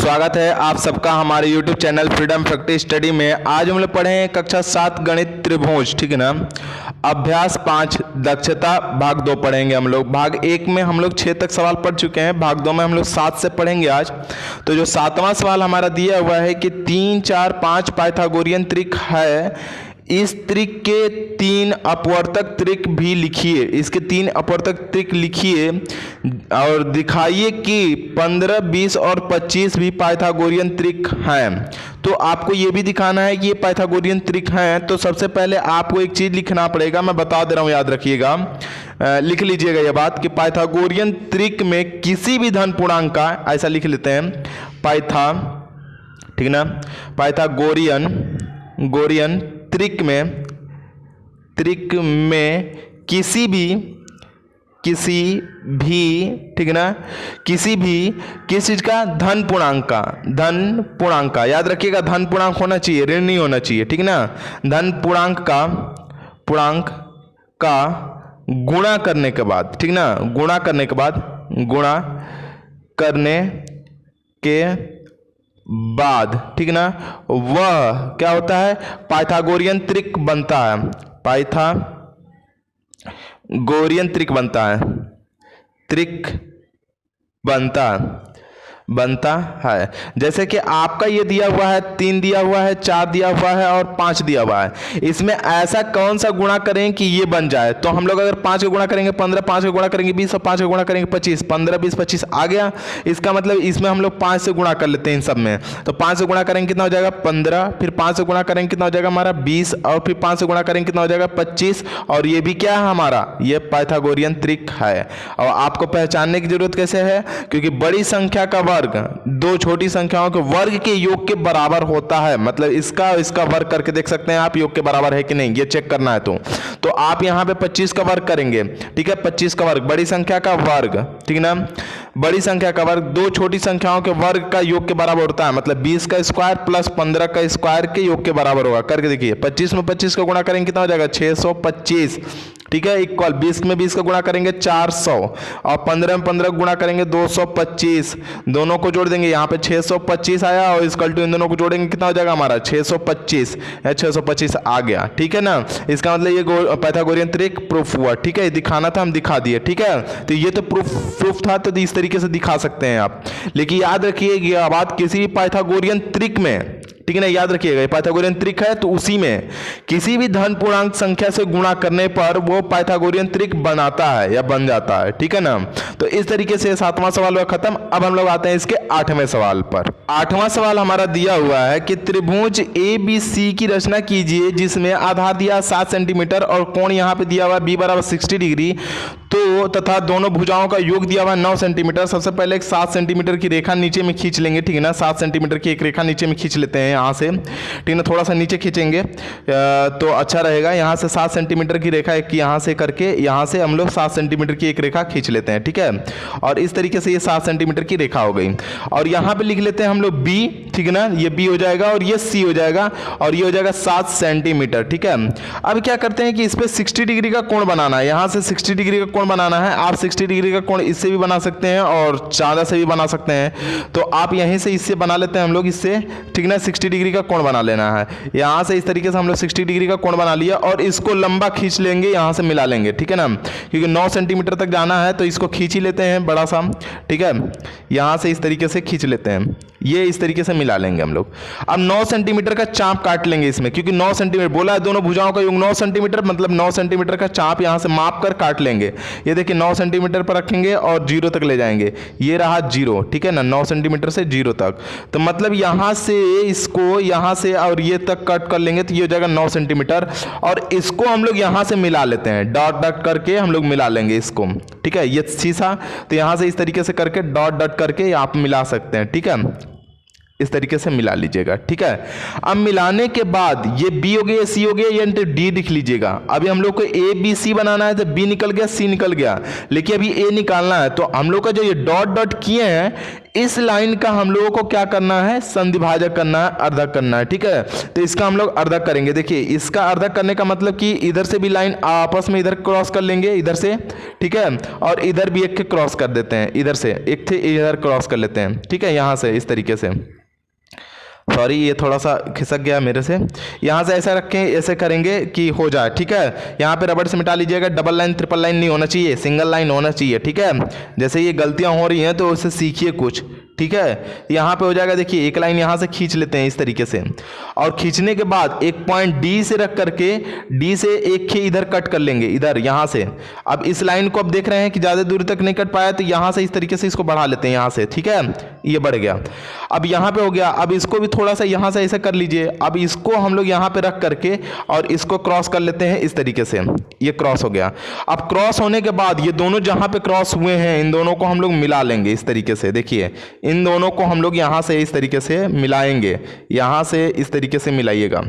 स्वागत है आप सबका हमारे YouTube channel freedom factory study में। आज हम लोग पढ़े हैं कक्षा 7 गणित त्रिभुज, ठीक है ना। अभ्यास 5 दक्षता भाग 2 पढ़ेंगे हम लोग। भाग 1 में हम लोग 6 तक सवाल पढ़ चुके हैं, भाग 2 में हम लोग 7 से पढ़ेंगे आज। तो जो 7वां सवाल हमारा दिया हुआ है कि 3, 4, 5 पाइथागोरियन त्रिक है, इस त्रिक के 3 अपवर्तक त्रिक भी लिखिए। इसके 3 अपवर्तक त्रिक लिखिए और दिखाइए कि 15, 20 और 25 भी पाइथागोरियन त्रिक हैं। तो आपको ये भी दिखाना है कि ये पाइथागोरियन त्रिक हैं। तो सबसे पहले आपको एक चीज लिखना पड़ेगा, मैं बता दे रहा हूं, याद रखिएगा, लिख लीजिएगा ये बात कि पाइथागोरियन त्रिक में किसी भी धन पूर्णांक का, ऐसा लिख लेते हैं ठीक ना, पाइथागोरियन त्रिक में किसी भी ठीक ना, किस चीज का धन पूर्णांक का, याद रखिएगा धन पूर्णांक होना चाहिए, ऋण नहीं होना चाहिए, ठीक ना। धन पूर्णांक का गुणा करने के बाद, ठीक ना, गुणा करने के बाद, ठीक ना, वह क्या होता है, पाइथागोरियन त्रिक बनता है। पाइथागोरियन त्रिक बनता है। जैसे कि आपका ये दिया हुआ है, 3 दिया हुआ है, 4 दिया हुआ है और 5 दिया हुआ है। इसमें ऐसा कौन सा गुणा करें कि ये बन जाए। तो हम लोग अगर 5 का गुणा करेंगे 15, 5 का गुणा करेंगे 20 और 5 का गुणा करेंगे 25, 15, 20, 25 आ गया। इसका मतलब इसमें हम लोग 5 से गुणा कर लेते हैं इन सब में। तो 5 से गुणा करेंगे कितना हो जाएगा 15, फिर 5 से गुणा करेंगे कितना हो जाएगा हमारा 20, और फिर 5 से गुणा करेंगे कितना हो जाएगा 25। और ये भी क्या है हमारा, ये पाइथागोरियन त्रिक है। और आपको पहचानने की जरूरत कैसे है, क्योंकि बड़ी संख्या का वर्ग 2 छोटी संख्याओं के वर्ग के योग के बराबर होता है। मतलब इसका वर्ग करके देख सकते हैं आप, योग के बराबर है कि नहीं, ये चेक करना है। तो आप यहां पे 25 का वर्ग करेंगे, ठीक है, 25 का वर्ग, बड़ी संख्या का वर्ग, ठीक ना, बड़ी संख्या का वर्ग 2 छोटी संख्याओं के वर्ग का योग के बराबर होता है। मतलब 20 का स्क्वायर प्लस 15 का स्क्वायर के योग के बराबर होगा। करके देखिए, 25 में 25 का गुणा करेंगे कितना हो जाएगा 625, ठीक है, इक्वल 20 में 20 का गुणा करेंगे 400 और 15 में 15 गुणा करेंगे 225। दोनों को जोड़ देंगे, यहाँ पे 625 आया और इसकल टू इन दोनों को जोड़ेंगे कितना हो जाएगा हमारा 625 है, 625 आ गया, ठीक है ना। इसका मतलब ये पाइथागोरियन त्रिक प्रूफ हुआ, ठीक है, दिखाना था हम दिखा दिए, ठीक है। तो ये तो प्रूफ था, तो इस तरीके से दिखा सकते हैं आप। लेकिन याद रखिए ये बात, किसी भी पाइथागोरियन त्रिक में, ठीक है ना, याद रखिएगा, पाइथागोरियन त्रिक है तो उसी में किसी भी धन पूर्णांक संख्या से गुणा करने पर वो पाइथागोरियन त्रिक बनाता है या बन जाता है, ठीक है ना। तो इस तरीके से 7वां सवाल हुआ खत्म। अब हम लोग आते हैं इसके 8वें सवाल पर। 8वां सवाल हमारा दिया हुआ है कि त्रिभुज ABC की रचना कीजिए जिसमें आधार दिया 7 सेंटीमीटर और कोण यहाँ पे दिया हुआ B बराबर 60 डिग्री, तो तथा दोनों भुजाओं का योग दिया हुआ 9 सेंटीमीटर। सबसे पहले एक 7 सेंटीमीटर की रेखा नीचे में खींच लेंगे, ठीक है ना, 7 सेंटीमीटर की एक रेखा नीचे में खींच लेते हैं यहाँ से, ठीक है ना, थोड़ा सा नीचे खींचेंगे तो अच्छा रहेगा। यहाँ से 7 सेंटीमीटर की रेखा एक यहाँ से करके, यहाँ से हम लोग 7 सेंटीमीटर की एक रेखा खींच लेते हैं, ठीक है। और इस तरीके से ये 7 सेंटीमीटर की रेखा हो गई। और यहाँ पे लिख लेते हैं हम लोग B, ठीक है ना, ये B हो जाएगा और ये C हो जाएगा और ये हो जाएगा 7 सेंटीमीटर, ठीक है। अब क्या करते हैं कि इस पे 60 डिग्री का कोण बनाना है। यहाँ से 60 डिग्री का कोण बनाना है। आप 60 डिग्री का कोण इससे भी बना सकते हैं और ज़्यादा से भी बना सकते हैं। तो आप यहीं से इससे बना लेते हैं हम लोग, इससे, ठीक ना, 60 डिग्री का कोण बना लेना है। यहाँ से इस तरीके से हम लोग 60 डिग्री का कोण बना लिया और इसको लंबा खींच लेंगे, यहाँ से मिला लेंगे, ठीक है ना, क्योंकि 9 सेंटीमीटर तक जाना है तो इसको खींच ही लेते हैं बड़ा सा, ठीक है। यहाँ से इस तरीके से खींच लेते हैं, ये इस तरीके से मिला लेंगे हम लोग। अब 9 सेंटीमीटर का चाप काट लेंगे इसमें, क्योंकि 9 सेंटीमीटर बोला है, दोनों भुजाओं का योग 9 सेंटीमीटर, मतलब 9 सेंटीमीटर का चाप यहाँ से माप कर काट लेंगे। ये देखिए 9 सेंटीमीटर पर रखेंगे और 0 तक ले जाएंगे, ये रहा 0, ठीक है ना, 9 सेंटीमीटर से 0 तक। तो मतलब यहाँ से इसको, यहाँ से और ये तक कट कर लेंगे तो ये हो जाएगा 9 सेंटीमीटर। और इसको हम लोग यहाँ से मिला लेते हैं, डॉट डॉट करके हम लोग मिला लेंगे इसको, ठीक है। ये शीशा, तो यहाँ से इस तरीके से करके डॉट डॉट करके आप मिला सकते हैं, ठीक है, इस तरीके से मिला लीजिएगा, ठीक है। अब मिलाने के बाद ये B हो गया, C हो गया, ये D लिख लीजिएगा। अभी हम लोग को ABC बनाना है तो B निकल गया, C निकल गया, लेकिन अभी A निकालना है। तो हम लोग का जो ये डॉट डॉट किए हैं इस लाइन का हम लोगों को क्या करना है, संधिभाजक करना है, अर्धक करना है। ठीक है, तो इसका हम लोग अर्धक करेंगे। देखिए इसका अर्धक करने का मतलब कि इधर से भी लाइन आपस में इधर क्रॉस कर लेंगे, इधर से, ठीक है, और इधर भी एक के क्रॉस कर देते हैं, इधर से एक थे इधर क्रॉस कर लेते हैं। ठीक है, यहाँ से इस तरीके से, सॉरी ये थोड़ा सा खिसक गया मेरे से, यहाँ से ऐसा रखें, ऐसे करेंगे कि हो जाए। ठीक है, यहाँ पे रबड़ से मिटा लीजिएगा, डबल लाइन ट्रिपल लाइन नहीं होना चाहिए, सिंगल लाइन होना चाहिए। ठीक है, जैसे ये गलतियाँ हो रही हैं तो उससे सीखिए कुछ। ठीक है, यहाँ पे हो जाएगा। देखिए एक लाइन यहाँ से खींच लेते हैं इस तरीके से, और खींचने के बाद एक पॉइंट डी से रख करके डी से एक खे इधर कट कर लेंगे, इधर यहाँ से। अब इस लाइन को अब देख रहे हैं कि ज़्यादा दूर तक नहीं कट पाया, तो यहाँ से इस तरीके से इसको बढ़ा लेते हैं यहाँ से। ठीक है, ये बढ़ गया। अब यहाँ पे हो गया, अब इसको भी थोड़ा सा यहाँ से ऐसे कर लीजिए। अब इसको हम लोग यहाँ पे रख करके और इसको क्रॉस कर लेते हैं इस तरीके से, ये क्रॉस हो गया। अब क्रॉस होने के बाद ये दोनों जहाँ पे क्रॉस हुए हैं इन दोनों को हम लोग मिला लेंगे इस तरीके से। देखिए इन दोनों को हम लोग यहाँ से इस तरीके से मिलाएंगे, यहाँ से इस तरीके से मिलाइएगा,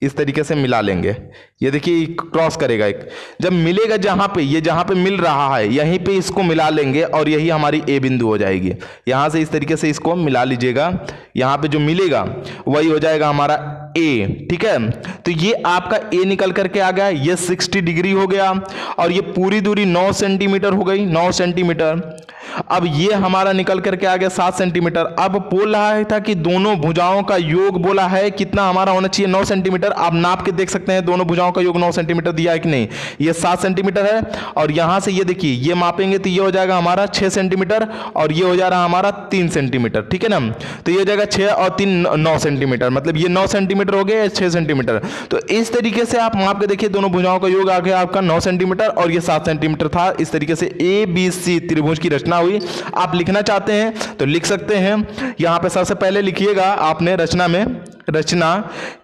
इस तरीके से मिला लेंगे। ये देखिए क्रॉस करेगा एक, जब मिलेगा जहाँ पे, ये जहाँ पे मिल रहा है यहीं पे इसको मिला लेंगे और यही हमारी ए बिंदु हो जाएगी। यहाँ से इस तरीके से इसको मिला लीजिएगा, यहाँ पे जो मिलेगा वही हो जाएगा हमारा ए। ठीक है, तो ये आपका ए निकल करके आ गया, ये 60 डिग्री हो गया और ये पूरी दूरी 9 सेंटीमीटर हो गई, 9 सेंटीमीटर। अब ये हमारा निकल करके आ गया 7 सेंटीमीटर। अब बोल रहा था कि दोनों भुजाओं का योग बोला है कितना हमारा होना चाहिए, 9 सेंटीमीटर। आप नाप के देख सकते हैं दोनों भुजाओं का योग 9 सेंटीमीटर दिया है कि नहीं। ये 7 सेंटीमीटर है और यहां से ये देखिए ये मापेंगे तो ये हो जाएगा हमारा 6 सेंटीमीटर और ये हो जा रहा हमारा 3 सेंटीमीटर। ठीक है ना, तो ये हो जाएगा 6 और 3 9 सेंटीमीटर, मतलब ये 9 सेंटीमीटर हो गया, 6 सेंटीमीटर। तो इस तरीके से आप माप के देखिए दोनों भुजाओं का योग आ गया आपका 9 सेंटीमीटर और ये 7 सेंटीमीटर था। इस तरीके से ABC त्रिभुज की रचना हुई। आप लिखना चाहते हैं तो लिख सकते हैं। यहां पे सबसे पहले लिखिएगा आपने रचना में, रचना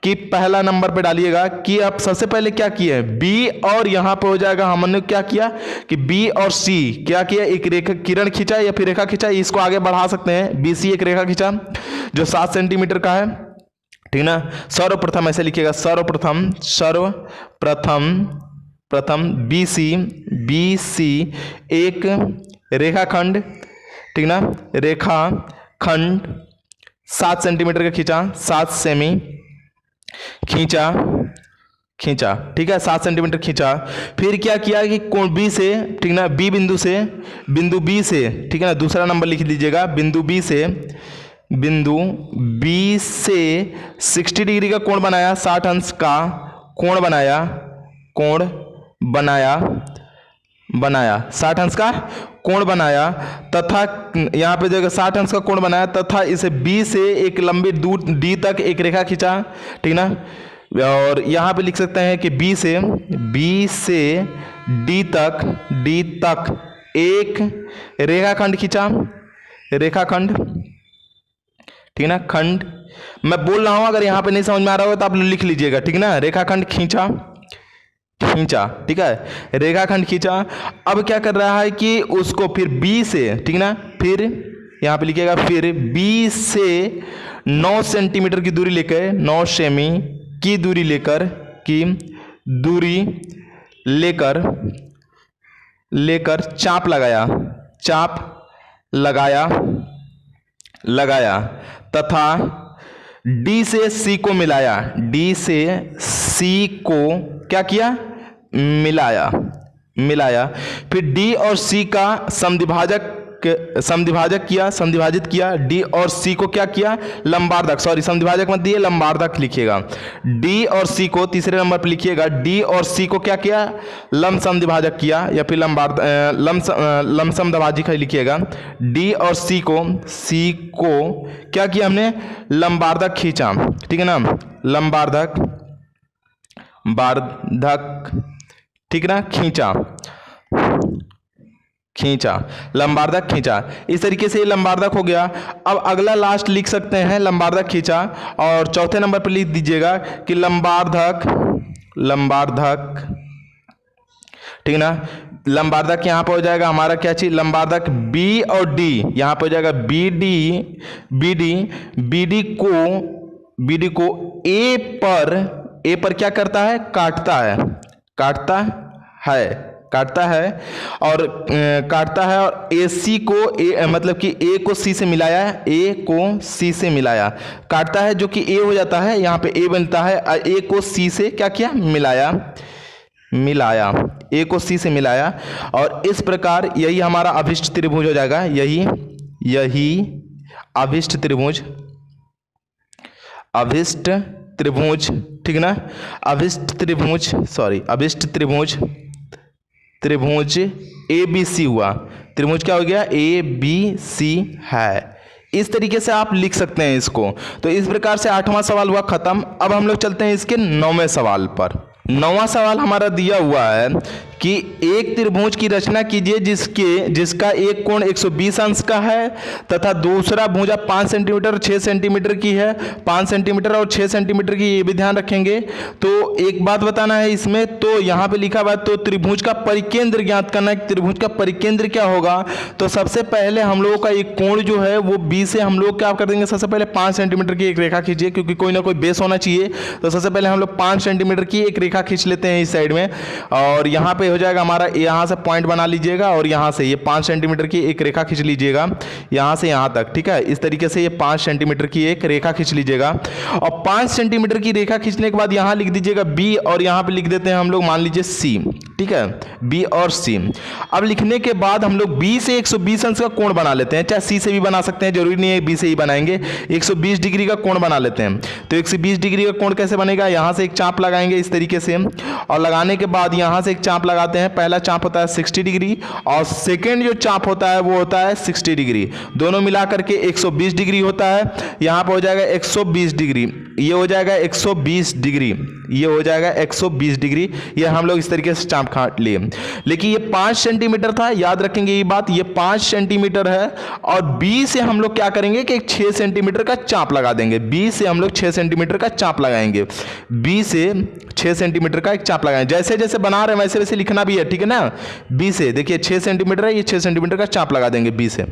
की पहला नंबर पे डालिएगा कि आप सबसे पहले क्या किए, बी, और यहां पे हो जाएगा हमने क्या किया कि बी और सी क्या किया, एक रेखा किरण खींचा या फिर रेखा खींचा, इसको आगे बढ़ा सकते हैं। BC एक रेखा खींचा जो 7 सेंटीमीटर का है। ठीक ना, सर्वप्रथम ऐसे लिखिएगा, सर्वप्रथम BC एक रेखाखंड, ठीक ना, रेखाखंड 7 सेंटीमीटर का खींचा, 7 सेमी खींचा, ठीक है, 7 सेंटीमीटर खींचा। फिर क्या किया कि कोण बी से, ठीक ना, बिंदु बी से, ठीक है ना, दूसरा नंबर लिख लीजिएगा, बिंदु बी से 60 डिग्री का कोण बनाया, 60 अंश का कोण बनाया 60 अंश का कोण बनाया तथा यहाँ पे देखो 60 अंश का कोण बनाया तथा इसे बी से एक लंबी दूर डी तक एक रेखा खींचा। ठीक ना, और यहाँ पे लिख सकते हैं कि बी से डी तक एक रेखाखंड खींचा, रेखाखंड, ठीक ना, खंड। मैं बोल रहा हूँ, अगर यहाँ पे नहीं समझ में आ रहा हो तो आप लिख लीजिएगा। ठीक ना, रेखाखंड खींचा, ठीक है, रेखाखंड खींचा। अब क्या कर रहा है कि उसको फिर बी से, ठीक ना, फिर यहाँ पे लिखिएगा, फिर बी से 9 सेंटीमीटर की दूरी लेकर, 9 सेमी की दूरी लेकर चाप लगाया तथा डी से सी को मिलाया, डी से सी को क्या किया, मिलाया। फिर डी और सी का संधिभाजित किया, डी और सी को क्या किया, लंबार्धक, सॉरी संधिभाजक मत दिए, लंबार्धक लिखिएगा। डी और सी को तीसरे नंबर पर लिखिएगा, डी और सी को क्या किया, लंब संधिभाजक किया या फिर लंब समद्विभाजक लिखिएगा। डी और सी को क्या किया हमने, लंबार्धक खींचा। ठीक है ना, लंबार्धक, ठीक ना, खींचा, लंबार्धक खींचा। इस तरीके से ये लंबार्धक हो गया। अब अगला लास्ट लिख सकते हैं, लंबार्धक खींचा, और चौथे नंबर पर लिख दीजिएगा कि लंबार्धक, ठीक ना, लंबार्धक यहाँ पर हो जाएगा हमारा क्या चीज, लंबार्धक बी और डी, यहाँ पर हो जाएगा BD को ए पर क्या करता है, काटता है, काटता है और ए सी को मतलब कि ए को सी से मिलाया, ए को सी से मिलाया, काटता है जो कि ए हो जाता है, यहाँ पे ए बनता है, ए को सी से क्या किया, मिलाया, ए को सी से मिलाया, और इस प्रकार यही हमारा अभिष्ट त्रिभुज हो जाएगा, यही अभिष्ट त्रिभुज, ठीक ना, अभिष्ट त्रिभुज ए बी सी हुआ, त्रिभुज क्या हो गया, ए बी सी है। इस तरीके से आप लिख सकते हैं इसको। तो इस प्रकार से 8वां सवाल हुआ खत्म। अब हम लोग चलते हैं इसके 9वें सवाल पर। 9वां सवाल हमारा दिया हुआ है कि एक त्रिभुज की रचना कीजिए जिसका एक कोण 120 अंश का है तथा दूसरा भुजा 5 सेंटीमीटर 6 सेंटीमीटर की है, 5 सेंटीमीटर और 6 सेंटीमीटर की, ये भी ध्यान रखेंगे। तो एक बात बताना है इसमें, तो यहाँ पे लिखा हुआ है तो त्रिभुज का परिकेंद्र ज्ञात करना है। त्रिभुज का परिकेंद्र क्या होगा, तो सबसे पहले हम लोगों का एक कोण जो है वो बी से हम लोग क्या कर देंगे, सबसे पहले 5 सेंटीमीटर की एक रेखा खींचिए, क्योंकि कोई ना कोई बेस होना चाहिए। तो सबसे पहले हम लोग 5 सेंटीमीटर की एक रेखा खींच लेते हैं इस साइड में, और यहाँ पे हो जाएगा हमारा, यहाँ से पॉइंट बना लीजिएगा और यहाँ से ये 5 सेंटीमीटर की एक रेखा खींच लीजिएगा यहाँ से यहाँ तक, ठीक है। इस तरीके से ये 5 सेंटीमीटर की एक रेखा खींच लीजिएगा, और 5 सेंटीमीटर की रेखा खींचने के बाद यहाँ लिख दीजिएगा बी, और यहाँ पे लिख देते हैं हम लोग, मान लीजिए सी, ठीक है, बी और सी। अब लिखने के बाद हम लोग बी से 120 अंश का कोण बना लेते हैं, चाहे सी से भी बना सकते हैं, जरूरी नहीं है बी से ही बनाएंगे। 120 डिग्री का कोण बना लेते हैं। तो 120 डिग्री का कोण कैसे बनेगा, यहाँ से एक चाप लगाएंगे इस तरीके से, और लगाने के बाद यहाँ से एक चाप लगाते हैं। पहला चाप होता है 60 डिग्री और सेकेंड जो चाप होता है वो होता है 60 डिग्री, दोनों मिला करके 120 डिग्री होता है। यहाँ पर हो जाएगा 120 डिग्री, ये हो जाएगा 120 डिग्री, ये हो जाएगा 120 डिग्री। ये हम लोग इस तरीके से चाप काट लिए। लेकिन ये 5 सेंटीमीटर था, याद रखेंगे ये बात, ये 5 सेंटीमीटर है, और बी से हम लोग क्या करेंगे कि 6 सेंटीमीटर का चाप लगा देंगे। बी से हम लोग 6 सेंटीमीटर का चाप लगाएंगे, बी से 6 सेंटीमीटर का एक चाप लगाएंगे। जैसे जैसे बना रहे हैं वैसे वैसे लिखना भी है, ठीक है ना। बी से देखिए 6 सेंटीमीटर है, ये 6 सेंटीमीटर का चाप लगा देंगे बी से,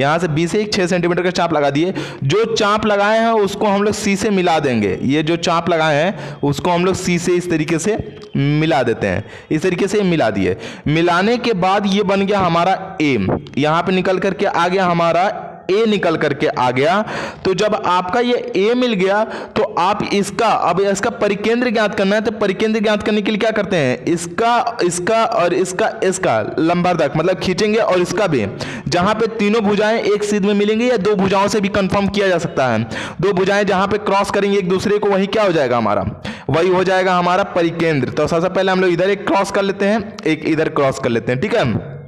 यहाँ से बी से एक 6 सेंटीमीटर का चाप लगा दिए। जो चाप लगाए हैं उसको हम लोग सी से मिला देंगे, ये जो चाप लगाए हैं उसको हम लोग सी से इस तरीके से मिला देते हैं, इस तरीके से मिला दिए। मिलाने के बाद ये बन गया हमारा ए, यहाँ पे निकल करके आ गया हमारा ए, निकल करके आ गया। तो जब आपका ये ए मिल गया तो आप अब इसका परिकेंद्र ज्ञात करना है। तो परिकेंद्र ज्ञात करने के लिए क्या करते हैं, इसका और इसका लंबरदार मतलब खींचेंगे, और इसका भी, जहां पे तीनों भुजाएं एक सीध में मिलेंगी, या दो भुजाओं से भी कंफर्म किया जा सकता है। दो भुजाएं जहां पे क्रॉस करेंगे एक दूसरे को, वही क्या हो जाएगा हमारा, वही हो जाएगा हमारा परिकेंद्र। तो सबसे पहले हम लोग इधर एक क्रॉस कर लेते हैं, एक इधर क्रॉस कर लेते हैं, ठीक है।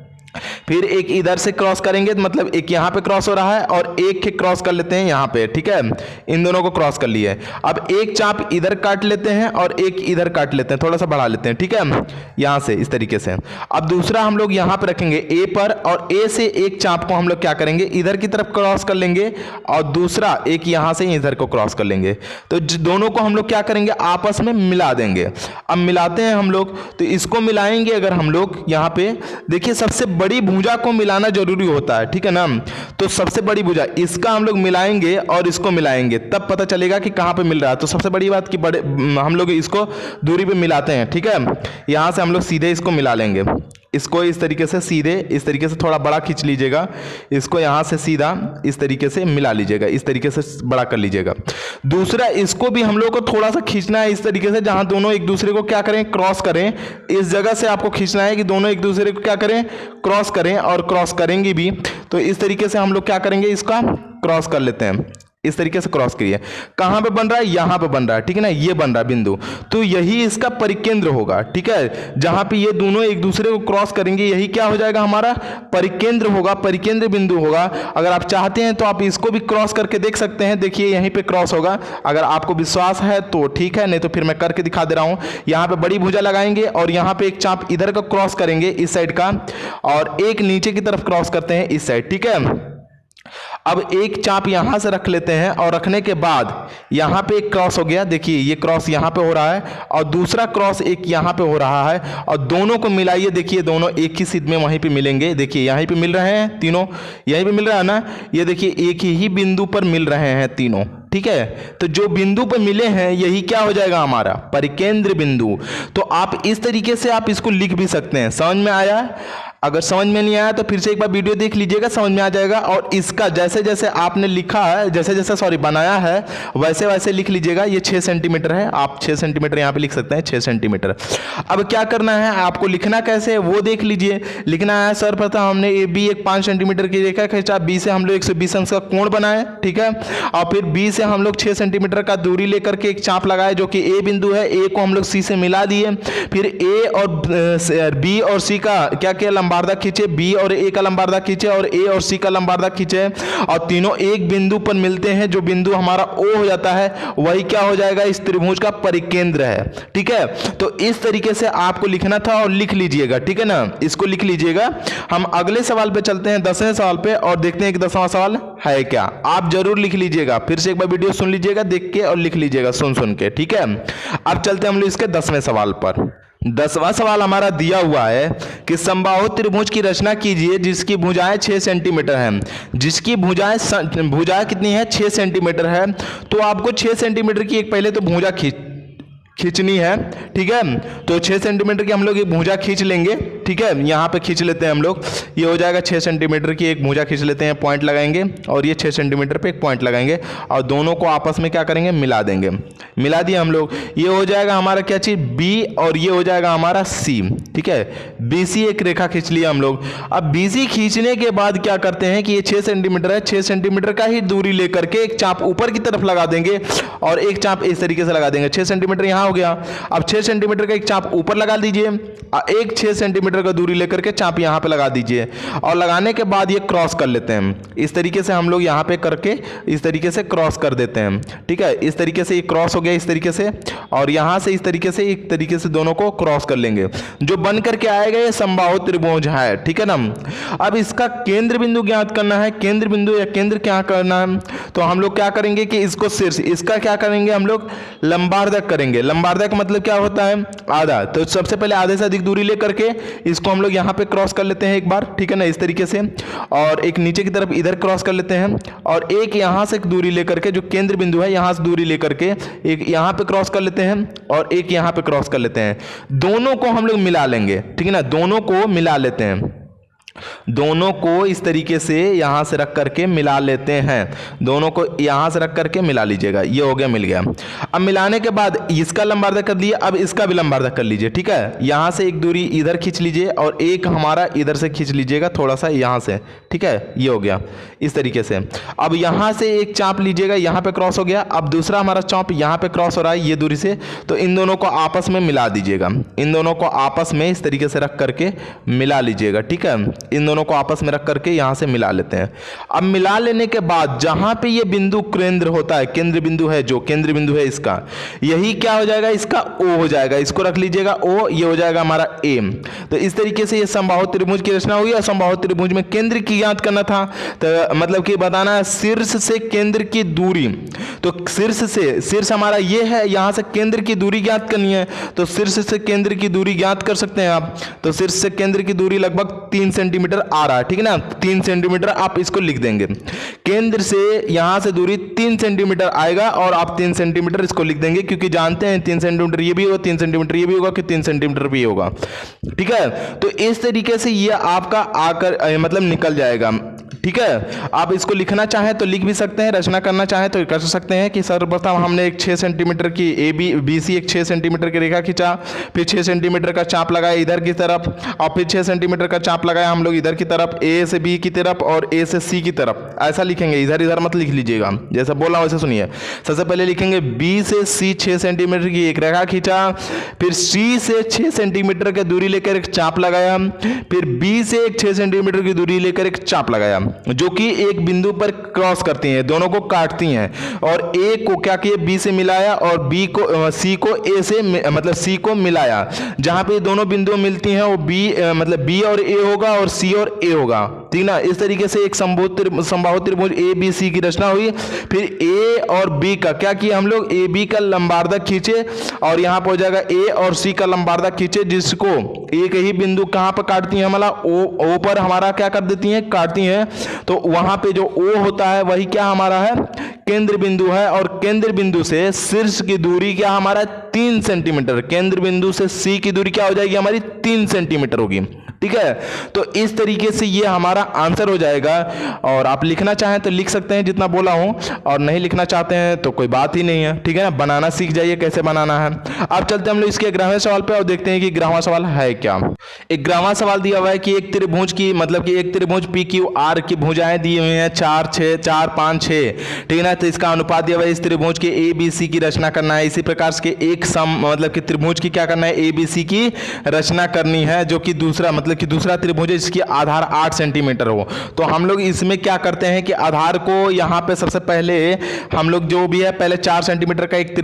फिर एक इधर से क्रॉस करेंगे, मतलब एक यहाँ पे क्रॉस हो रहा है और एक क्रॉस कर लेते हैं यहाँ पे, ठीक है। इन दोनों को क्रॉस कर लिए। अब एक चाप इधर काट लेते हैं और एक इधर काट लेते हैं, थोड़ा सा बढ़ा लेते हैं, ठीक है, यहाँ से इस तरीके से। अब दूसरा हम लोग यहाँ पे रखेंगे ए पर, और ए से एक चाप को हम लोग क्या करेंगे, इधर की तरफ क्रॉस कर लेंगे, और दूसरा एक यहाँ से इधर को क्रॉस कर लेंगे। तो दोनों को हम लोग क्या करेंगे, आपस में मिला देंगे। अब मिलाते हैं हम लोग, तो इसको मिलाएंगे अगर हम लोग, यहाँ पे देखिए सबसे बड़ी भुजा को मिलाना जरूरी होता है, ठीक है ना। तो सबसे बड़ी भुजा इसका हम लोग मिलाएंगे और इसको मिलाएंगे, तब पता चलेगा कि कहां पे मिल रहा है। तो सबसे बड़ी बात कि हम लोग इसको दूरी पे मिलाते हैं, ठीक है। यहां से हम लोग सीधे इसको मिला लेंगे, इसको इस तरीके से सीधे, इस तरीके से थोड़ा बड़ा खींच लीजिएगा, इसको यहाँ से सीधा इस तरीके से मिला लीजिएगा, इस तरीके से बड़ा कर लीजिएगा। दूसरा इसको भी हम लोग को थोड़ा सा खींचना है इस तरीके से, जहाँ दोनों एक दूसरे को क्या करें, क्रॉस करें। इस जगह से आपको खींचना है कि दोनों एक दूसरे को क्या करें, क्रॉस करें, और क्रॉस करेंगे भी। तो इस तरीके से हम लोग क्या करेंगे, इसका क्रॉस कर लेते हैं, इस तरीके से क्रॉस करिए। कहां पे बन रहा है, यहां पे बन रहा है, ठीक है ना, ये बन रहा है बिंदु। तो यही इसका परिकेंद्र होगा, ठीक है। जहां पे ये दोनों एक दूसरे को क्रॉस करेंगे, यही क्या हो जाएगा, हमारा परिकेंद्र होगा, परिकेंद्र बिंदु होगा। अगर आप चाहते हैं तो आप इसको भी क्रॉस करके देख सकते हैं, देखिए यहीं पे क्रॉस होगा। अगर आपको विश्वास है तो ठीक है, नहीं तो फिर मैं करके दिखा दे रहा हूं। यहाँ पे बड़ी भुजा लगाएंगे और यहाँ पे एक चाप इधर का क्रॉस करेंगे इस साइड का, और एक नीचे की तरफ क्रॉस करते हैं इस साइड, ठीक है। अब एक चाप यहां से रख लेते हैं और रखने के बाद यहां पे एक क्रॉस हो गया, देखिए ये क्रॉस यहां पे हो रहा है और दूसरा क्रॉस एक यहां पे हो रहा है और दोनों को मिलाइए, देखिए दोनों एक ही सीध में वहीं पे मिलेंगे। देखिए यहीं पे मिल रहे हैं तीनों, यहीं पे मिल रहा है ना, ये देखिए एक ही बिंदु पर मिल रहे हैं तीनों, ठीक है। तो जो बिंदु पर मिले हैं यही क्या हो जाएगा हमारा परिकेंद्र बिंदु। तो आप इस तरीके से आप इसको लिख भी सकते हैं। समझ में आया? अगर समझ में नहीं आया तो फिर से एक बार वीडियो देख लीजिएगा, समझ में आ जाएगा। और इसका जैसे जैसे आपने लिखा है, जैसे जैसे बनाया है वैसे वैसे लिख लीजिएगा। ये 6 सेंटीमीटर है, आप 6 सेंटीमीटर यहाँ पे लिख सकते हैं, 6 सेंटीमीटर। अब क्या करना है आपको, लिखना कैसे है वो देख लीजिए। लिखना है सर्वप्रथम हमने ए बी एक 5 सेंटीमीटर की रेखा खींचा, बी से हम लोग 120 अंश का कोण बनाए, ठीक है। और फिर बी से हम लोग 6 सेंटीमीटर का दूरी लेकर के एक चाप लगाए जो कि ए बिंदु है, ए को हम लोग सी से मिला दिए। फिर ए और बी और सी का क्या किया, लंबार्धक खींचे, बी और ए का लंबार्धक खींचे और ए और सी का लंबार्धक खींचे और तीनों एक बिंदु पर मिलते हैं। जो बिंदु हमारा ओ हो जाता है वही क्या हो जाएगा, इस त्रिभुज का परिकेंद्र है, ठीक है। तो इस तरीके से आपको लिखना था और लिख लीजिएगा, ठीक है ना, इसको लिख लीजिएगा। हम अगले सवाल पे चलते हैं, 10वें सवाल पे, और देखते हैं कि 10वां सवाल है क्या। आप जरूर लिख लीजिएगा, फिर से एक बार वीडियो सुन लीजिएगा देख के और लिख लीजिएगा सुन सुन के, ठीक है। अब चलते हैं हम लोग इसके 10वें सवाल पर। 10वां सवाल हमारा दिया हुआ है कि समबाहु त्रिभुज की रचना कीजिए जिसकी भुजाएं 6 सेंटीमीटर हैं। जिसकी भुजाएं कितनी है, 6 सेंटीमीटर है। तो आपको 6 सेंटीमीटर की एक पहले तो भुजा खींचनी है, ठीक है। तो 6 सेंटीमीटर की हम लोग एक भुजा खींच लेंगे, ठीक है। यहाँ पे खींच लेते हैं हम लोग, ये हो जाएगा 6 सेंटीमीटर की एक भुजा खींच लेते हैं, पॉइंट लगाएंगे और ये 6 सेंटीमीटर पे एक पॉइंट लगाएंगे और दोनों को आपस में क्या करेंगे, मिला देंगे। मिला दिए हम लोग, ये हो जाएगा हमारा क्या चीज, बी, और ये हो जाएगा हमारा सी, ठीक है। बी सी एक रेखा खींच लिया हम लोग। अब बी सी खींचने के बाद क्या करते हैं कि ये 6 सेंटीमीटर है, 6 सेंटीमीटर का ही दूरी लेकर के एक चाप ऊपर की तरफ लगा देंगे और एक चाप इस तरीके से लगा देंगे। 6 सेंटीमीटर यहाँ हो गया। अब 6 सेंटीमीटर का एक चाप ऊपर लगा दीजिए, एक 6 सेंटीमीटर का दूरी लेकर के चाप यहां पे लगा दीजिए और लगाने के बाद ये क्रॉस कर लेते हैं। इस तरीके से हम लोग यहां पे करके इस तरीके से क्रॉस कर देते हैं, ठीक है। इस तरीके से ये क्रॉस हो गया इस तरीके से, और यहां से इस तरीके से एक तरीके से दोनों को क्रॉस कर लेंगे। जो बन करके आएगा ये समबाहु त्रिभुज है, ठीक है ना। अब इसका केंद्र बिंदु ज्ञात करना है। केंद्र बिंदु या केंद्र क्या करना है, तो हम लोग क्या करेंगे कि इसको शीर्ष, इसका क्या करेंगे हम लोग, लंबार्धक करेंगे। लंबार्धक का मतलब क्या होता है, आधा। तो सबसे पहले आधे से अधिक दूरी लेकर के इसको हम लोग यहाँ पे क्रॉस कर लेते हैं एक बार, ठीक है ना, इस तरीके से। और एक नीचे की तरफ इधर क्रॉस कर लेते हैं और एक यहाँ से दूरी लेकर के, जो केंद्र बिंदु है यहाँ से दूरी लेकर के एक यहाँ पे क्रॉस कर लेते हैं और एक यहाँ पे क्रॉस कर लेते हैं। दोनों को हम लोग मिला लेंगे, ठीक है ना, दोनों को मिला लेते हैं। दोनों को इस तरीके से यहां से रख करके मिला लेते हैं। दोनों को यहां से रख करके मिला लीजिएगा, ये हो गया, मिल गया। अब मिलाने के बाद इसका लंबार्धक कर लिया, अब इसका भी लंबार्धक कर लीजिए, ठीक है। यहां से एक दूरी इधर खींच लीजिए और एक हमारा इधर से खींच लीजिएगा थोड़ा सा यहां से, ठीक है, ये हो गया इस तरीके से। अब यहां से एक चाप लीजिएगा, यहां पे क्रॉस हो गया। अब दूसरा हमारा चाप यहां पे क्रॉस हो रहा है ये दूरी से, तो इन दोनों को आपस में मिला दीजिएगा। इन दोनों को आपस में इस तरीके से रख करके मिला लीजिएगा, ठीक है। इन दोनों को आपस में रख करके यहां से मिला लेते हैं। अब मिला लेने के बाद जहां पे ये बिंदु केंद्र होता है, केंद्र बिंदु है, जो केंद्र बिंदु है इसका, यही क्या हो जाएगा, इसका ओ हो जाएगा। इसको रख लीजिएगा ओ, ये हो जाएगा हमारा ए। तो इस तरीके से ये समबाहु त्रिभुज की रचना हुई। और समबाहु त्रिभुज में केंद्र की ज्ञात करना था, तो मतलब कि बताना है शीर्ष से केंद्र की दूरी। तो शीर्ष से, शीर्ष हमारा ये है, यहां से केंद्र की दूरी ज्ञात करनी है। तो शीर्ष से केंद्र की दूरी ज्ञात कर सकते हैं आप। तो शीर्ष से केंद्र की दूरी लगभग 3 सेंटीमीटर आ रहा है, ठीक है ना, 3 सेंटीमीटर आप इसको लिख देंगे। केंद्र से यहां से दूरी 3 सेंटीमीटर आएगा और आप 3 सेंटीमीटर इसको लिख देंगे, क्योंकि जानते हैं 3 सेंटीमीटर ये भी होगा, 3 सेंटीमीटर ये भी होगा, कि 3 सेंटीमीटर भी होगा, ठीक है। तो इस तरीके से ये आपका आकर मतलब निकल जाएगा, ठीक है। आप इसको लिखना चाहें तो लिख भी सकते हैं, रचना करना चाहें तो कर सकते हैं कि सर्वप्रथम हमने एक 6 सेंटीमीटर की बी सी एक 6 सेंटीमीटर की रेखा खींचा, फिर 6 सेंटीमीटर का चाप लगाया इधर की तरफ, और फिर 6 सेंटीमीटर का चाप लगाया हम लोग इधर की तरफ, ए से बी की तरफ और ए से सी की तरफ। ऐसा लिखेंगे, इधर इधर मत लिख लीजिएगा, जैसा बोला वैसे सुनिए। सबसे पहले लिखेंगे बी से सी 6 सेंटीमीटर की एक रेखा खींचा, फिर सी से 6 सेंटीमीटर की दूरी लेकर एक चाप लगाया, फिर बी से एक 6 सेंटीमीटर की दूरी लेकर एक चाप लगाया, जो कि एक बिंदु पर क्रॉस करती हैं, दोनों को काटती हैं। और ए को क्या किया, बी से मिलाया और बी को सी को ए से मतलब सी को मिलाया। जहां पे दोनों बिंदु मिलती हैं वो बी मतलब बी और ए होगा और सी और ए होगा, ठीक ना। इस तरीके से एक समबाहु त्रिभुज ए बी सी की रचना हुई। फिर ए और बी का क्या किया हम लोग, ए बी का लंबार्धक खींचे और यहाँ पर हो जाएगा ए और सी का लंबार्धक खींचे, जिसको एक ही बिंदु कहाँ पर काटती है हमारा, ओ पर हमारा क्या कर देती है, काटती है। तो वहां पे जो ओ होता है वही क्या हमारा है, केंद्र बिंदु है। और केंद्र बिंदु से शीर्ष की दूरी क्या हमारा 3 सेंटीमीटर, केंद्र बिंदु से सी की दूरी क्या हो जाएगी हमारी 3 सेंटीमीटर होगी। ठीक है, तो इस तरीके से ये हमारा आंसर हो जाएगा। और आप लिखना चाहें तो लिख सकते हैं जितना बोला हूं, और नहीं लिखना चाहते हैं तो कोई बात ही नहीं है। ठीक है ना, बनाना सीख जाइए कैसे बनाना है। अब चलते हम लोग इसके 11वें सवाल पे और देखते हैं कि 11वां सवाल है क्या। 11वां सवाल दिया हुआ है कि एक त्रिभुज की मतलब कि एक त्रिभुज पी क्यू आर की भुजाएं दी हुई हैं 4 6 4 5 6। ठीक है ना, तो इसका अनुपात दिया हुआ है। इस त्रिभुज के ए बी सी की रचना करना है। इसी प्रकार से एक सम मतलब कि त्रिभुज की क्या करना है, ए बी सी की रचना करनी है, जो कि दूसरा मतलब कि दूसरा त्रिभुज है जिसकी आधार 8 सेंटीमीटर हो। तो हम लोग इसमें क्या करते हैं कि आधार को यहाँ पे सबसे पहले हम लोग जो भी है पहले 4 सेंटीमीटर का एक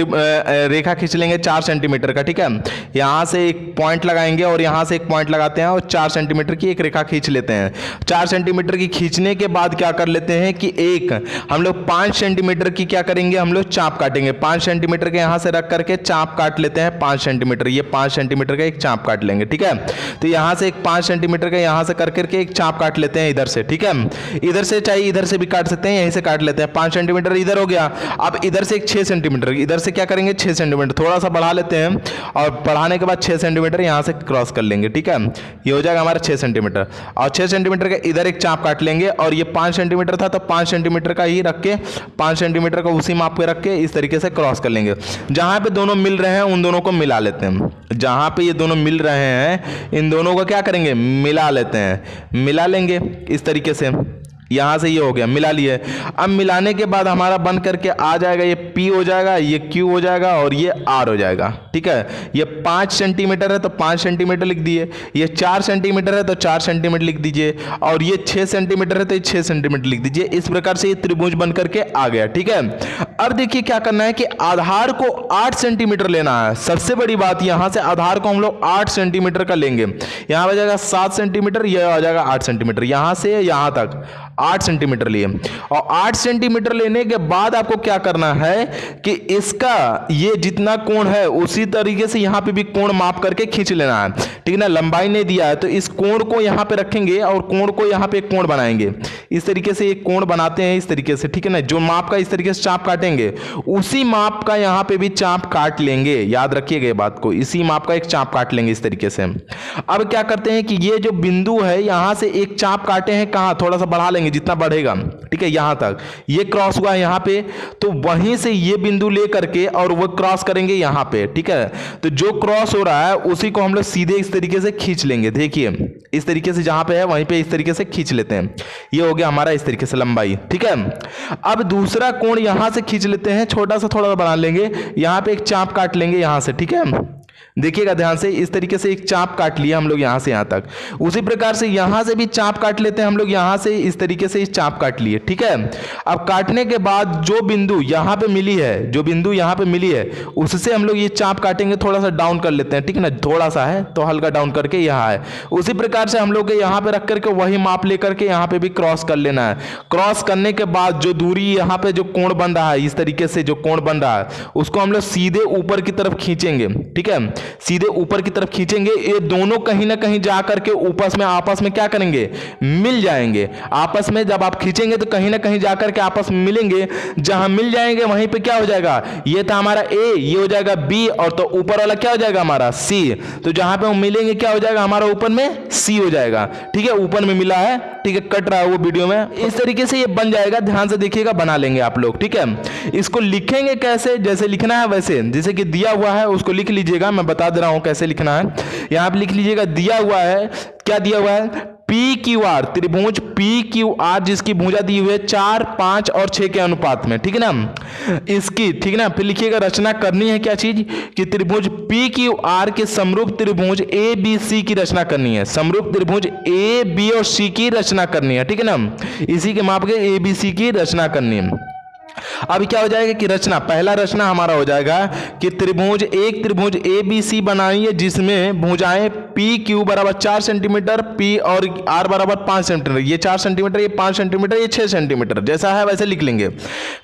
रेखा खींच लेंगे 4 सेंटीमीटर का। ठीक है, यहाँ से एक पॉइंट लगाएंगे और यहाँ से एक पॉइंट लगाते हैं और 4 सेंटीमीटर की एक रेखा खींच लेते हैं। 4 सेंटीमीटर की खींचने के बाद क्या कर लेते हैं कि एक हम लोग 5 सेंटीमीटर की क्या करेंगे, हम लोग चाप काटेंगे। 5 सेंटीमीटर के यहाँ से रख करके चाप काट लेते हैं 5 सेंटीमीटर। ये 5 सेंटीमीटर का एक चाप काट लेंगे। ठीक है, तो यहाँ से एक 5 सेंटीमीटर का यहाँ से कर करके एक चाप काट लेते हैं इधर से। ठीक है, इधर से चाहिए इधर से भी काट सकते हैं, यहीं से काट लेते हैं। 5 सेंटीमीटर इधर हो गया। अब इधर से एक 6 सेंटीमीटर, इधर से क्या करेंगे 6 सेंटीमीटर थोड़ा सा बढ़ा लेते हैं और बढ़ाने के बाद 6 सेंटीमीटर यहाँ से क्रॉस कर लेंगे। ठीक है, ये हो जाएगा हमारा 6 सेंटीमीटर और 6 सेंटीमीटर का इधर एक चाप काट लेंगे। और ये 5 सेंटीमीटर था तो 5 सेंटीमीटर का ही रख के 5 सेंटीमीटर का उसी माप पे रख के इस तरीके से क्रॉस कर लेंगे। जहां पे दोनों मिल रहे हैं उन दोनों को मिला लेते हैं। जहां पे ये दोनों मिल रहे हैं इन दोनों को क्या करेंगे, मिला लेते हैं, मिला लेंगे इस तरीके से। यहां से ये हो गया, मिला लिए। अब मिलाने के बाद हमारा बन करके आ जाएगा, ये P हो जाएगा, ये Q हो जाएगा और ये R हो जाएगा। ठीक है, ये 5 सेंटीमीटर है तो 5 सेंटीमीटर लिख दिए, ये 4 सेंटीमीटर है तो 4 सेंटीमीटर लिख दीजिए, और ये 6 सेंटीमीटर है तो ये 6 सेंटीमीटर लिख दीजिए। इस प्रकार से ये त्रिभुज बन करके आ गया। ठीक है, अब देखिए क्या करना है कि आधार को 8 सेंटीमीटर लेना है। सबसे बड़ी बात, यहां से आधार को हम लोग 8 सेंटीमीटर का लेंगे। यहां आ जाएगा 7 सेंटीमीटर, यह आ जाएगा 8 सेंटीमीटर, यहां से यहां तक 8 सेंटीमीटर लिए। और 8 सेंटीमीटर लेने के बाद आपको क्या करना है कि इसका ये जितना कोण है उसी तरीके से यहां पे भी कोण माप करके खींच लेना है। ठीक है ना, लंबाई नहीं दिया है तो इस कोण को यहां पे रखेंगे और कोण को यहां पे एक कोण बनाएंगे। इस तरीके से एक कोण बनाते हैं इस तरीके से। ठीक है ना, जो माप का इस तरीके से चाप काटेंगे उसी माप का यहां पे भी चाप काट लेंगे। याद रखिएगा ये बात को, इसी माप का एक चाप काट लेंगे इस तरीके से। अब क्या करते हैं कि ये जो बिंदु है यहां से एक चाप काटे हैं, कहां थोड़ा सा बढ़ा लेंगे जितना बढ़ेगा। ठीक है, यहां तक ये क्रॉस हुआ है यहां पे, तो वहीं से ये बिंदु ले करके और वो क्रॉस करेंगे यहां पे। ठीक है, तो जो क्रॉस हो रहा है उसी को हम लोग सीधे इस तरीके से खींच लेंगे। देखिए इस तरीके से जहां पे है वहीं पे इस तरीके से खींच लेते हैं। ये हो गया हमारा इस तरीके से लंबाई। ठीक है, अब दूसरा कोण यहां से खींच लेते हैं, छोटा सा थोड़ा सा बढ़ा लेंगे, यहां पे एक चाप काट लेंगे यहां से। ठीक है, देखिएगा ध्यान से, इस तरीके से एक चाप काट लिया हम लोग यहां से यहां तक। उसी प्रकार से यहां से भी चाप काट लेते हैं हम लोग, यहां से इस तरीके से इस चाप काट लिए। ठीक है, अब काटने के बाद जो बिंदु यहां पे मिली है, जो बिंदु यहां पे मिली है उससे हम लोग ये चाप काटेंगे, थोड़ा सा डाउन कर लेते हैं। ठीक है ना, थोड़ा सा है तो हल्का डाउन करके यहां है। उसी प्रकार से हम लोग यहां पे रख करके वही माप लेकर के यहां पे भी क्रॉस कर लेना है। क्रॉस करने के बाद जो दूरी यहां पे जो कोण बन रहा है, इस तरीके से जो कोण बन रहा है उसको हम लोग सीधे ऊपर की तरफ खींचेंगे। ठीक है, सीधे ऊपर की तरफ खींचेंगे। ये दोनों कहीं ना कहीं जा करके आपस में क्या करेंगे, मिल जाएंगे। आपस में जब आप खींचेंगे तो कहीं ना कहीं जाकर के आपस में मिलेंगे। जहां मिल जाएंगे वहीं पे क्या हो जाएगा, ये था हमारा ए, ये हो जाएगा बी, और तो ऊपर वाला क्या हो जाएगा हमारा सी। तो जहां पे हम मिलेंगे क्या हो जाएगा हमारा ऊपर में सी हो जाएगा। ठीक है, ऊपर में मिला है। ठीक है, कट रहा है वो वीडियो में। इस तरीके से ये बन जाएगा, ध्यान से देखिएगा, बना लेंगे आप लोग। ठीक है, इसको लिखेंगे कैसे, जैसे लिखना है वैसे, जैसे कि दिया हुआ है उसको लिख लीजिएगा। मैं बता दे रहा हूं कैसे लिखना है। यहां पे लिख लीजिएगा, दिया हुआ है, क्या दिया हुआ है, पी क्यू आर, त्रिभुज पी क्यू आर जिसकी भुजा दी हुई है 4, 5 और 6 के अनुपात में। ठीक है ना, इसकी, ठीक है ना, फिर लिखिएगा रचना करनी है क्या चीज, कि त्रिभुज पी क्यू आर के समरूप त्रिभुज ए बी सी की रचना करनी है। समरूप त्रिभुज ए बी और सी की रचना करनी है। ठीक है ना, इसी के माप के ए बी सी की रचना करनी है। अब क्या हो जाएगा कि रचना, पहला रचना हमारा हो जाएगा कि त्रिभुज ए बी सी बनाइए जिसमें भुजाएं पी क्यू बराबर 4 सेंटीमीटर, पी और आर बराबर 5 सेंटीमीटर, ये 4 सेंटीमीटर, ये 5 सेंटीमीटर, ये 6 सेंटीमीटर, जैसा है वैसे लिख लेंगे।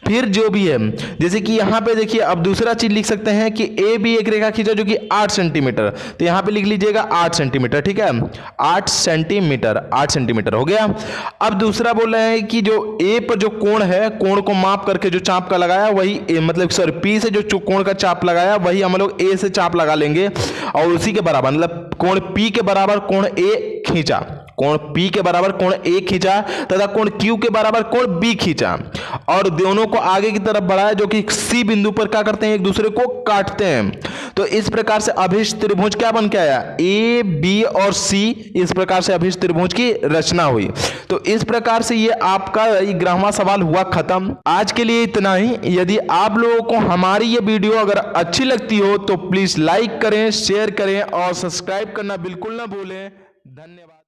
फिर जो भी है, जैसे कि यहाँ पे देखिए, अब दूसरा चीज लिख सकते हैं कि ए बी एक रेखा खींचा जो कि 8 सेंटीमीटर, तो यहाँ पे लिख लीजिएगा 8 सेंटीमीटर, ठीक है, 8 सेंटीमीटर हो गया। अब दूसरा बोल रहे हैं कि जो ए पर जो कोण है, कोण को माप करके जो चाप का लगाया वही मतलब सॉरी पी से जो कोण का चाप लगाया वही हम लोग ए से चाप लगा लेंगे और उसी के बराबर मतलब कोण पी के बराबर कोण ए खींचा, कोण पी के बराबर कोण ए खींचा तथा कोण क्यू के बराबर कोण बी खींचा और दोनों को आगे की तरफ बढ़ाया जो कि सी बिंदु पर क्या करते हैं, एक दूसरे को काटते हैं। तो इस प्रकार से अभिष्ट त्रिभुज क्या बन के आया, ए बी और सी, इस प्रकार से अभिष्ट त्रिभुज की रचना हुई। तो इस प्रकार से ये आपका 11वां सवाल हुआ खत्म। आज के लिए इतना ही। यदि आप लोगों को हमारी ये वीडियो अगर अच्छी लगती हो तो प्लीज लाइक करें, शेयर करें और सब्सक्राइब करना बिल्कुल ना भूलें। धन्यवाद।